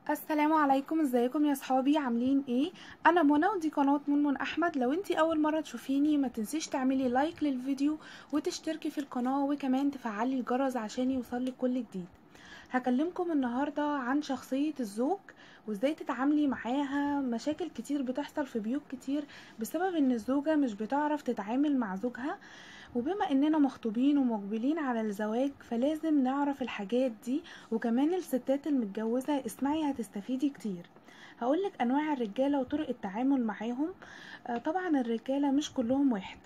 السلام عليكم، ازيكم يا صحابي؟ عاملين ايه؟ انا منى ودي قناه منمن احمد. لو انتي اول مره تشوفيني ما تنسيش تعملي لايك للفيديو وتشتركي في القناه وكمان تفعلي الجرس عشان يوصلك كل جديد. هكلمكم النهارده عن شخصيه الزوج وازاي تتعاملي معاها. مشاكل كتير بتحصل في بيوت كتير بسبب ان الزوجه مش بتعرف تتعامل مع زوجها، وبما اننا مخطوبين ومقبلين على الزواج فلازم نعرف الحاجات دي. وكمان الستات المتجوزة اسمعي هتستفيدي كتير. هقولك انواع الرجالة وطرق التعامل معاهم. طبعا الرجالة مش كلهم واحد،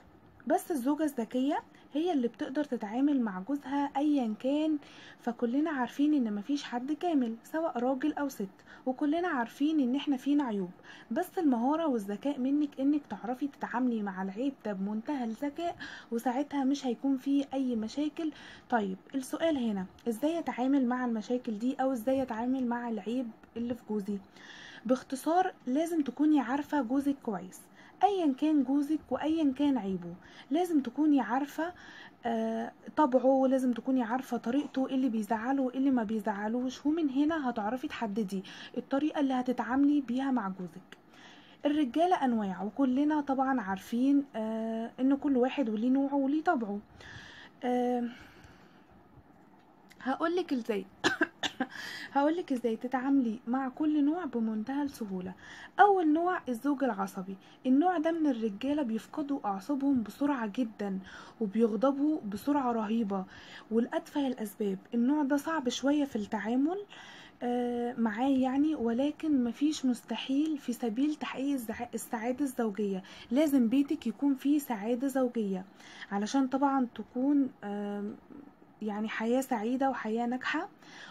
بس الزوجة الذكية هي اللي بتقدر تتعامل مع جوزها ايا كان. فكلنا عارفين ان مفيش حد كامل سواء راجل او ست، وكلنا عارفين ان احنا فينا عيوب، بس المهارة والذكاء منك انك تعرفي تتعاملي مع العيب ده بمنتهى الذكاء، وساعتها مش هيكون فيه اي مشاكل. طيب السؤال هنا ازاي اتعامل مع المشاكل دي او ازاي اتعامل مع العيب اللي في جوزي؟ باختصار لازم تكوني عارفة جوزك كويس، ايا كان جوزك وايا كان عيبه. لازم تكوني عارفة طبعه، لازم تكوني عارفة طريقته، إيه اللي بيزعله إيه اللي ما بيزعلوش، ومن هنا هتعرفي تحددي الطريقة اللي هتتعاملي بيها مع جوزك. الرجالة أنواع وكلنا طبعا عارفين إن كل واحد وليه نوعه وليه طبعه. آه هقولك ازاي هقولك ازاي تتعاملي مع كل نوع بمنتهى السهولة. اول نوع الزوج العصبي. النوع ده من الرجالة بيفقدوا اعصابهم بسرعة جدا وبيغضبوا بسرعة رهيبة، ولأتفه الاسباب. النوع ده صعب شوية في التعامل معاه يعني، ولكن مفيش مستحيل في سبيل تحقيق السعادة الزوجية. لازم بيتك يكون فيه سعادة زوجية علشان طبعا تكون يعني حياة سعيدة وحياة ناجحة.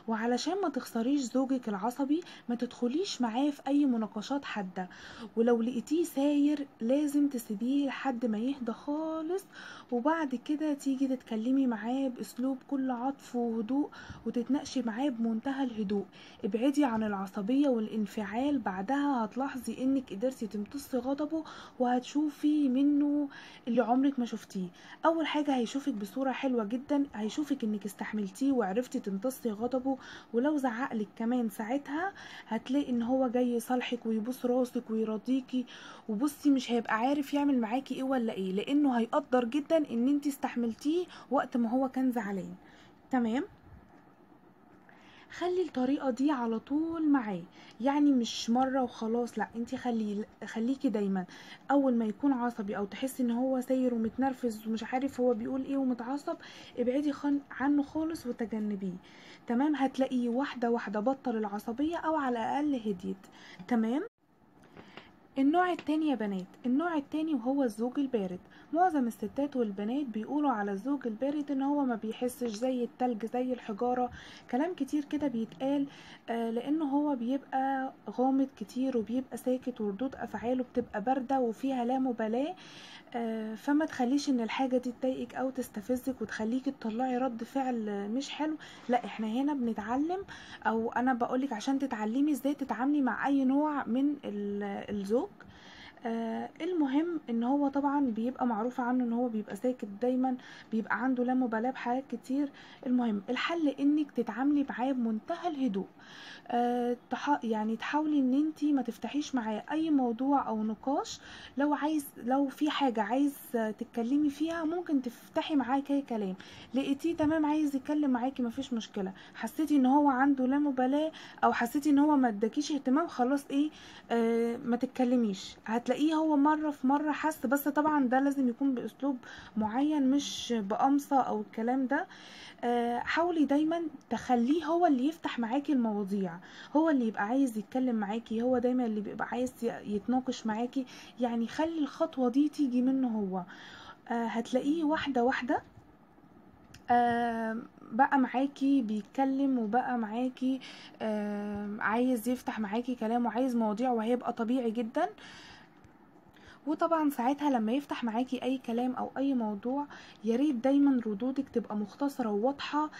وعلشان ما تخسريش زوجك العصبي ما تدخليش معاه في اي مناقشات حادة، ولو لقيتيه ساير لازم تسيبيه لحد ما يهدى خالص، وبعد كده تيجي تتكلمي معاه باسلوب كل عطف وهدوء وتتناقشي معاه بمنتهى الهدوء. ابعدي عن العصبية والانفعال، بعدها هتلاحظي انك قدرتي تمتصي غضبه وهتشوفي منه اللي عمرك ما شفتيه. اول حاجة هيشوفك بصورة حلوة جدا، هيشوفك انك استحملتيه وعرفتي تمتصي غضبه، ولو زعقلك كمان ساعتها هتلاقي ان هو جاي يصالحك ويبوس راسك ويرضيكي. وبصي مش هيبقى عارف يعمل معاكي ايه ولا ايه، لانه هيقدر جدا ان انتي استحملتيه وقت ما هو كان زعلان. تمام. خلي الطريقة دي على طول معاه، يعني مش مرة وخلاص، لا انتي خليكي دايما اول ما يكون عصبي او تحسي ان هو ساير ومتنرفز ومش عارف هو بيقول ايه ومتعصب، ابعدي عنه خالص وتجنبيه. تمام. هتلاقيه واحدة واحدة بطل العصبية او على الاقل هديت. تمام. النوع التاني يا بنات، النوع التاني وهو الزوج البارد. معظم الستات والبنات بيقولوا على الزوج البارد ان هو ما بيحسش، زي التلج زي الحجارة، كلام كتير كده بيتقال. لانه هو بيبقى غامض كتير وبيبقى ساكت وردود افعاله بتبقى باردة وفيها لا مبالاة. فما تخليش ان الحاجة دي تضايقك او تستفزك وتخليكي تطلعي رد فعل مش حلو. لا احنا هنا بنتعلم، او انا بقولك عشان تتعلمي ازاي تتعاملي مع اي نوع من الزوج. المهم ان هو طبعا بيبقى معروف عنه ان هو بيبقى ساكت دايما، بيبقى عنده لا مبالاة بحاجات كتير. المهم الحل انك تتعاملي معاه بمنتهى الهدوء. يعني تحاولي ان انتي ما تفتحيش معاه اي موضوع او نقاش. لو في حاجة عايز تتكلمي فيها ممكن تفتحي معاه كي كلام. لقيتيه تمام عايز يتكلم معاكي مفيش مشكلة، حسيتي ان هو عنده لا مبالاة او حسيتي ان هو ما اداكيش اهتمام، خلاص ايه ما تتكلميش. هتلاقيه هو مرة في مرة حس، بس طبعا ده لازم يكون باسلوب معين مش بقمصة او الكلام ده. حاولي دايما تخليه هو اللي يفتح معاكي المواضيع، هو اللي يبقى عايز يتكلم معاكي، هو دايما اللي بيبقى عايز يتناقش معاكي. يعني خلي الخطوة دي تيجي منه هو. هتلاقيه واحدة واحدة بقى معاكي بيتكلم وبقى معاكي عايز يفتح معاكي كلام وعايز مواضيع، وهيبقى طبيعي جدا. وطبعا ساعتها لما يفتح معاكي اي كلام او اي موضوع ياريت دايما ردودك تبقى مختصرة وواضحة،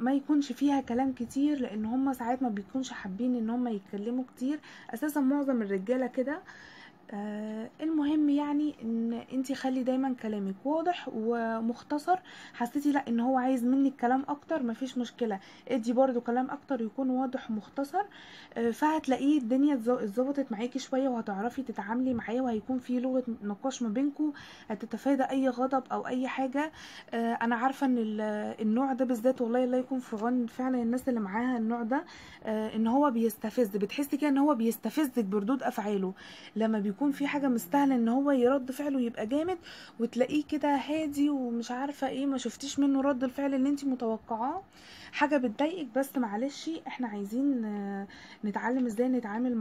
ما يكونش فيها كلام كتير، لان هما ساعات ما بيكونش حابين ان هما يتكلموا كتير. اساسا معظم الرجالة كده. المهم يعني ان انتي خلي دايما كلامك واضح ومختصر. حسيتي لا ان هو عايز منك كلام اكتر، مفيش مشكلة، ادي برضو كلام اكتر يكون واضح ومختصر. فهتلاقيه الدنيا اتظبطت معاكي شوية، وهتعرفي تتعاملي معاه، وهيكون في لغة نقاش ما بينكم، هتتفادى اي غضب او اي حاجة. انا عارفة ان النوع ده بالذات، والله الله يكون في عون فعلا الناس اللي معاها النوع ده، ان هو بيستفز، بتحسي كده ان هو بيستفزك بردود افعاله. لما بيكون في حاجة مستاهلة ان هو يرد فعله يبقى جامد، وتلاقيه كده هادي ومش عارفة ايه، ما شفتيش منه رد الفعل اللي انتي متوقعاه، حاجة بتضايقك. بس معلش، احنا عايزين نتعلم ازاي نتعامل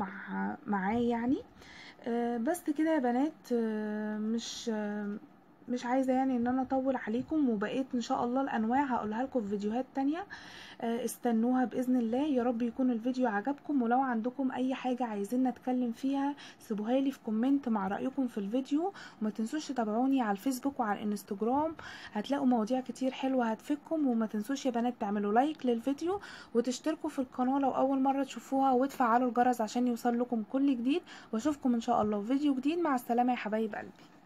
معاه يعني. بس كده يا بنات، مش عايزة يعني ان انا اطول عليكم، وبقيت ان شاء الله الانواع هقولها لكم في فيديوهات تانية. استنوها بإذن الله. يا رب يكون الفيديو عجبكم، ولو عندكم اي حاجة عايزين نتكلم فيها سيبوها لي في كومنت مع رأيكم في الفيديو. وما تنسوش تتابعوني على الفيسبوك وعلى الانستجرام، هتلاقوا مواضيع كتير حلوة هتفيدكم. وما تنسوش يا بنات تعملوا لايك للفيديو، وتشتركوا في القناة لو اول مرة تشوفوها، وتفعلوا الجرس عشان يوصل لكم كل جديد. واشوفكم ان شاء الله في فيديو جديد. مع السلامة يا حبايب قلبي.